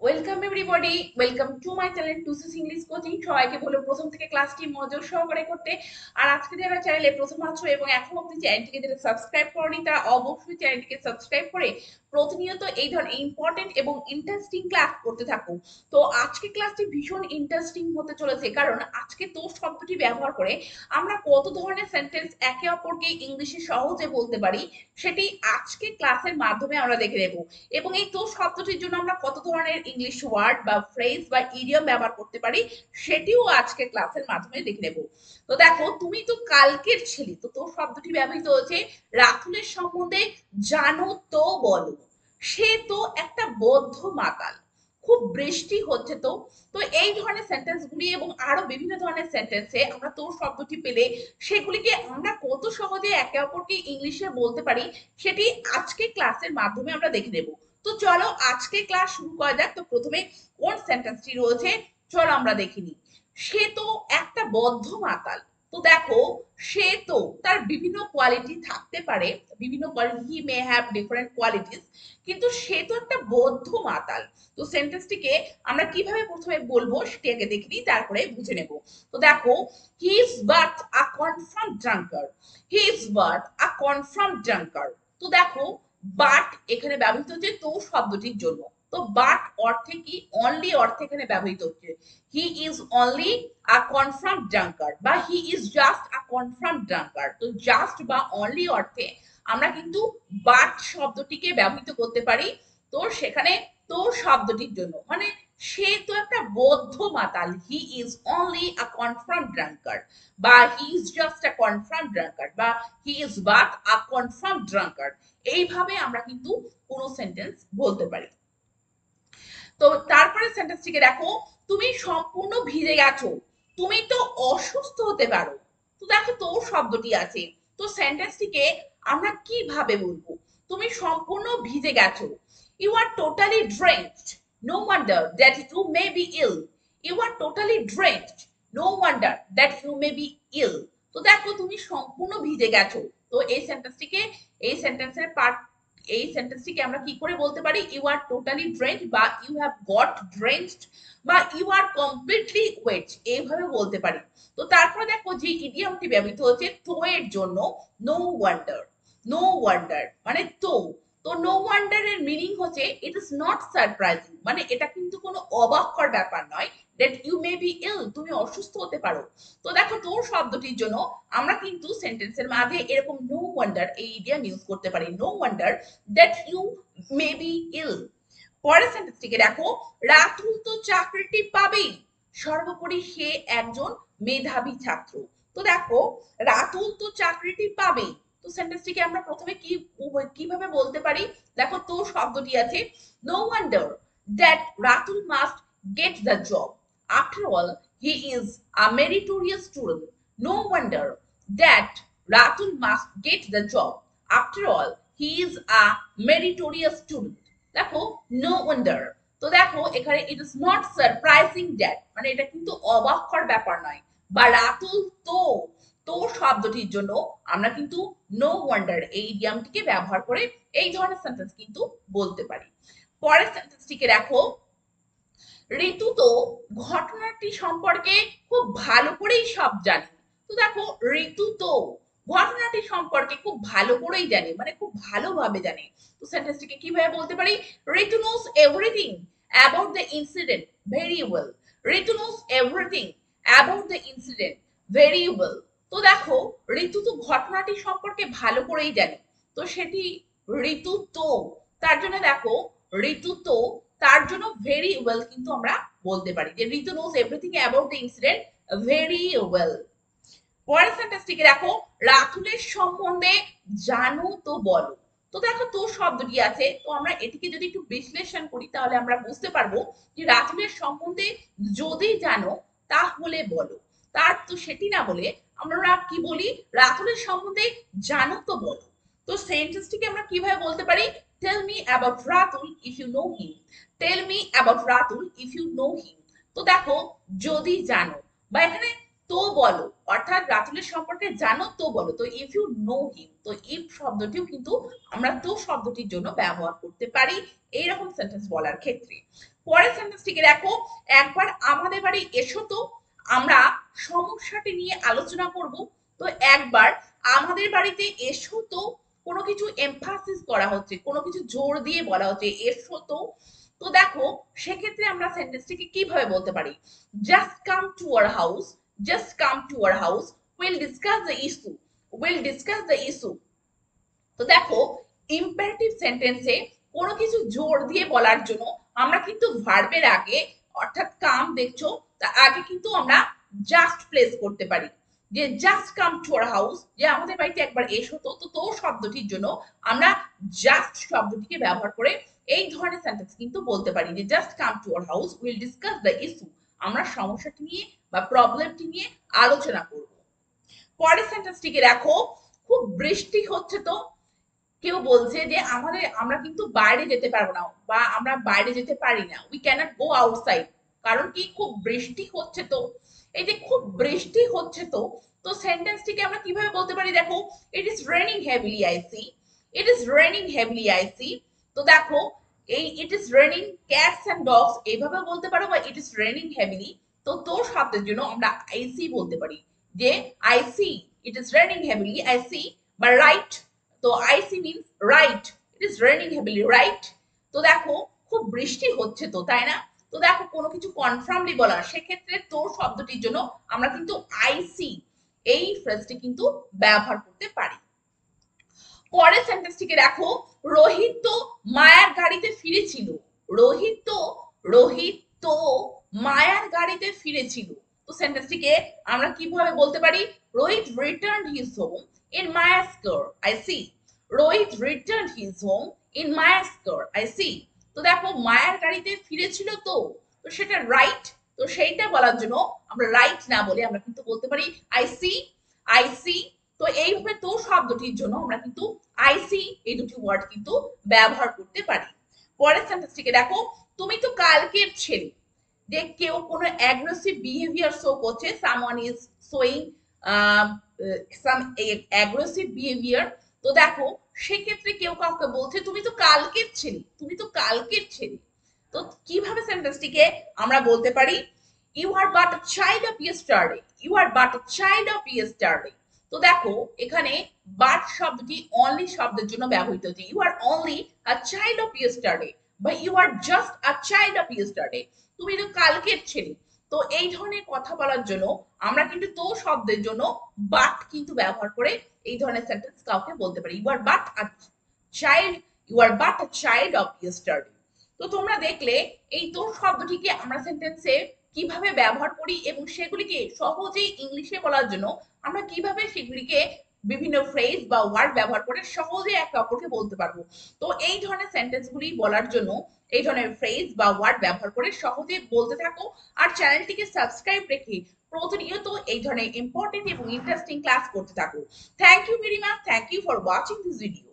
Welcome everybody, welcome to my channel Tusi's English coaching. সবাইকে বলে প্রথম থেকে ক্লাসটি মনোযোগ সহকারে করতে। আর আজকে যারা চ্যানেলে প্রথম আছো এবং এখন অবধি চ্যানেলটিকে যারা সাবস্ক্রাইব করনি তারা অবশ্যই চ্যানেলটিকে সাবস্ক্রাইব করে প্রতিনিয়ত এই ধরনের ইম্পর্টেন্ট এবং ইন্টারেস্টিং ক্লাস করতে থাকো। তো আজকে ক্লাসটি ভীষণ ইন্টারেস্টিং হতে চলেছে, কারণ আজকে তো শব্দটি ব্যবহার করে আমরা কত ধরনের সেন্টেন্স একে অপরকে ইংলিশে সহজে বলতে পারি সেটি আজকে ক্লাসের মাধ্যমে আমরা দেখে নেব। এবং এই তো শব্দটির জন্য আমরা কত ধরনের ইংলিশ ওয়ার্ড বা ফ্রেজ বা ইডিয়ম ব্যবহার করতে পারি সেটিও আজকে ক্লাসের মাধ্যমে দেখে নেব। তো দেখো, তুমি তো কালকের ছেলে, তো তো শব্দটি ব্যবহৃত হচ্ছে রাতুলের সম্বন্ধে জানো তো বলো। সে তো একটা বদ্ধ মাতাল, খুব বৃষ্টি হচ্ছে তো। তো এই ধরনের সেন্টেন্স গুলি এবং আরো বিভিন্ন ধরনের সেন্টেন্সে আমরা তো শব্দটি পেলে সেগুলিকে আমরা কত সহজে একে অপরকে ইংলিশে বলতে পারি সেটি আজকে ক্লাসের মাধ্যমে আমরা দেখে নেব। তো চলো আজকে ক্লাস শুরু করা যাক। তো প্রথমে কোন সেন্টেন্সটি রয়েছে চলো আমরা দেখে নিই। সে তো একটা বদ্ধ মাতাল। তো দেখো, সে তো তার বিভিন্ন কোয়ালিটি থাকতে পারে, বিভিন্ন quality, he may have different qualities, কিন্তু সে তো একটা বদ্ধ মাতাল। তো সেন্টেন্সটিকে আমরা কিভাবে প্রথমে বলবো সেটি আগে দেখে নিই, তারপরে বুঝে নেব। তো দেখো, he is but a confirm drunkard. He is but a confirm drunkard. তো দেখো, বাট এখানে ব্যবহৃত হচ্ছে তো শব্দটির জন্য। তো বাট অর্থে কি, অনলি অর্থে এখানে ব্যবহৃত হচ্ছে। He is only a confirm drunkard বা he is just a confirm drunkard. তো জাস্ট বা অনলি অর্থে আমরা কিন্তু বাট শব্দটিকে ব্যবহৃত করতে পারি। তো সেখানে তো শব্দটির জন্য, মানে সে তো একটা বদ্ধ মাতাল, he is only a confirm drunkard, বা he is just a confirm drunkard, বা he is but a confirm drunkard. এইভাবে আমরা কিন্তু কোন সেন্টেন্স বলতে পারি। তো তারপরে সেন্টেন্সটিকে দেখো, তুমি সম্পূর্ণ ভিজে গেছো, তুমি তো অসুস্থ হতে পারো। তো দেখো, তো শব্দটি আছে, তো সেন্টেন্সটিকে আমরা কিভাবে বলবো? তুমি সম্পূর্ণ ভিজে গেছো, you are totally drenched, no wonder that you may be ill. You are totally drenched, no wonder that you may be ill. তো দেখো, তুমি সম্পূর্ণ ভিজে গেছো। তো এই সেন্টেন্সটিকে, এই সেন্টেন্সের পার্ট, এই সেন্টেন্সটিকে আমরা কি করে বলতে পারি? ইউ আর টোটালি ড্রেন্ড, বা ইউ হ্যাভ গট ড্রেন্সড, বা ইউ আর কমপ্লিটলি ওয়েট, এইভাবে বলতে পারি। তো তারপরে দেখো যে ইডিয়মটি ব্যবহৃত হচ্ছে তো এর জন্য, নো ওয়ান্ডার। নো ওয়ান্ডার মানে তো। তো নো ওয়ান্ডার এর মিনিং হচ্ছে ইট ইজ নট সারপ্রাইজিং, মানে এটা কিন্তু কোনো অবাককর ব্যাপার নয়। দ্যাট ইউ মে বি ইল, তুমি অসুস্থ হতে পারো। তো দেখো, তোর শব্দটির জন্য আমরা কিন্তু সেন্টেন্সের মাঝে এরকম নো ওয়ান্ডার এই ইডিয়াম ইউজ করতে পারি। No wonder that you may be ill. পরের সেন্টেন্সটিকে দেখো, রাতুল তো চাকরিটি পাবেই, সর্বোপরি সে একজন মেধাবী ছাত্র। তো দেখো, রাতুল তো চাকরিটি পাবেই। তো সেন্টেন্সটিকে আমরা প্রথমে কি, কিভাবে বলতে পারি? দেখো, তো শব্দটি আছে, no wonder that Ratul must get the job, after all he is a meritorious student. No wonder that Ratul must get the job, after all he is a meritorious student. দেখো, নো ওয়ান্ডার। তো দেখো, এখানে it is not surprising that, মানে এটা কিন্তু অবাককর ব্যাপার নয়। বা রাতুল তো, তো শব্দটির জন্য আমরা কিন্তু নো ওয়ান্ডার এই ইডিয়ামটিকে ব্যবহার করে এই ধরনের সেন্টেন্স কিন্তু বলতে পারি। পরের সেন্টেন্সটিকে দেখো, ঋতু তো ঘটনাটি সম্পর্কে খুব ভালো করেই সব জানে। তো দেখো, ঋতু তো ঘটনাটি সম্পর্কে খুব ভালো করেই জানে, মানে খুব ভালোভাবে জানে। তো সেন্টেন্সটিকে কিভাবে বলতে পারি? Ritu knows everything about the incident very well. Ritu knows everything about the incident very well. তো দেখো, ঋতু তো ঘটনাটি সম্পর্কে ভালো করেই জানে। তো সেটি ঋতু তো, তার জন্য দেখো, ঋতু তো তার জন্য ভেরি ওয়েল কিন্তু আমরা বলতে পারি যে Ritu knows everything about the incident very well. পরের সেন্টেন্সটিকে দেখো, রাতুলের সম্বন্ধে জানো তো বলো। তো দেখো, তো শব্দটি আছে, তো আমরা এটিকে যদি একটু বিশ্লেষণ করি তাহলে আমরা বুঝতে পারবো যে রাতুলের সম্বন্ধে যদি জানো তাহলে বলো। তার তো সেটি না বলে আমরা কি বলি? রাতুলের সম্বন্ধে জানো তো বলো। তো সেন্টেন্সটিকে আমরা কিভাবে বলতে পারি? Tell me about Ratul if you know him. Tell me about Ratul if you know him. তো দেখো, যদি জানো, বা এখানে তো বলো, অর্থাৎ রাতুলের সম্পর্কে জানো তো বলো। তো ইফ ইউ নো হিম, তো ইফ শব্দটিও কিন্তু আমরা তো শব্দটির জন্য ব্যবহার করতে পারি এইরকম সেন্টেন্স বলার ক্ষেত্রে। পরের সেন্টেন্সটিকে দেখো, একবার আমাদের বাড়ি এসো তো, আমরা সমস্যাটি নিয়ে আলোচনা করব। তো একবার আমাদের বাড়িতে এসো তো, কোনো কিছু এমফাসিস করা হচ্ছে, কোনো কিছু জোর দিয়ে বলা হচ্ছে এসো তো। তো দেখো সেক্ষেত্রে আমরা সেন্টেন্সটিকে কিভাবে বলতে পারি, just come to our house, just come to our house, we'll discuss the issue, we'll discuss the issue। তো দেখো ইম্পারেটিভ সেন্টেন্সে কোনো কিছু জোর দিয়ে বলার জন্য আমরা কিন্তু ভার্বের আগে, অর্থাৎ কাম দেখছো, তার আগে কিন্তু আমরা জাস্ট প্লেস করতে পারি, যে just come to our house, যে আমাদের বাড়িতে একবার এসো তো। তো শব্দটির জন্য আমরা জাস্ট শব্দটিকে ব্যবহার করে এই ধরনের সেন্টেন্স কিন্তু বলতে পারি, যে just come to our house, will discuss the issue, আমরা সমস্যাটি নিয়ে বা প্রবলেমটি নিয়ে আলোচনা করব। পরের সেন্টেন্সটিকে দেখো, খুব বৃষ্টি হচ্ছে তো, কেউ বলছে যে আমরা কিন্তু বাইরে যেতে পারবো না, বা আমরা বাইরে যেতে পারি না, উই ক্যানট গো আউটসাইড, কারণ কি খুব বৃষ্টি হচ্ছে তো। এই যে খুব বৃষ্টি হচ্ছে তো, তো সেন্টেন্সটিকে আমরা কিভাবে বলতে পারি, দেখো it is raining heavily I see, it is raining heavily I see. তো দেখো এই it is raining cats and dogs এইভাবে বলতে পারো, বা ইট ইজ রেনিং হেভিলি। তো শব্দের জন্য আমরা আই সি বলতে পারি, যে I see, it is raining heavily I see, বা রাইট। তো I see means right, it is raining heavily right. তো দেখো খুব বৃষ্টি হচ্ছে তো, তাই না। তো দেখো কোনো কিছু কনফার্মলি বলার, সেক্ষেত্রে তো শব্দটির জন্য আমরা কিন্তু আই সি এই ফ্রেজটি কিন্তু ব্যবহার করতে পারি। পরের সেন্টেন্সটিকে দেখো, রোহিত তো মায়ার গাড়িতে ফিরেছিল, রোহিত তো মায়ার গাড়িতে ফিরেছিল। তো সেন্টেন্সটিকে আমরা কিভাবে বলতে পারি, Rohit return his home in Maya's car I see, Rohit return his home in Maya's car I see. তো দেখো মায়ার গাড়িতে ফিরেছিল তো, তো সেটা রাইট। তো সেইটা বলার জন্য আমরা রাইট না বলে আমরা কিন্তু বলতে পারি আই সি, আই সি। তো এইভাবে তো শব্দটির জন্য আমরা কিন্তু আইসি এই দুটি ওয়ার্ড কিন্তু ব্যবহার করতে পারি। পরের সেন্টেন্সটিকে দেখো, তুমি তো কালকের ছেলে, যে কেউ কোনো অ্যাগ্রেসিভ বিহেভিয়ার শো করছে, someone is showing some aggressive behaviour. তো দেখো সেক্ষেত্রে কেউ কাউকে বলছে তুমি তো কালকের ছেলে, তুমি তো কালকের ছেলে। তো কিভাবে সেন্টেন্সটিকে আমরা বলতে পারি, you are but a child of yesterday, you are but a child of yesterday. তো দেখো এখানে বাট শব্দটি অনলি শব্দের জন্য ব্যবহৃত হচ্ছে, you are only a child of yesterday, বা you are just a child of yesterday, তুমি তো কালকের ছেলে। তো এই ধরনের কথা বলার জন্য আমরা কিন্তু তো শব্দের জন্য বাট কিন্তু ব্যবহার করে এই ধরনের সেন্টেন্স কাউকে বলতে পারি, you are but a child, you are but a child of yesterday. তো তোমরা দেখলে এই তো শব্দটিকে আমরা সেন্টেন্সে কিভাবে ব্যবহার করি, এবং সেগুলিকে সহজেই ইংলিশে বলার জন্য আমরা কিভাবে সেগুলিকে বিভিন্ন ফ্রেজ বা ওয়ার্ড ব্যবহার করে সহজে একে অপরকে বলতে পারবো। তো এই ধরনের সেন্টেন্সগুলি বলার জন্য এই ধরনের ফ্রেজ বা ওয়ার্ড ব্যবহার করে সহজে বলতে থাকো, আর চ্যানেলটিকে সাবস্ক্রাইব রেখে প্রতিনিয়ত এই ধরনের ইম্পর্টেন্ট এবং ইন্টারেস্টিং ক্লাস করতে থাকো। Thank you very much, thank you for watching this video.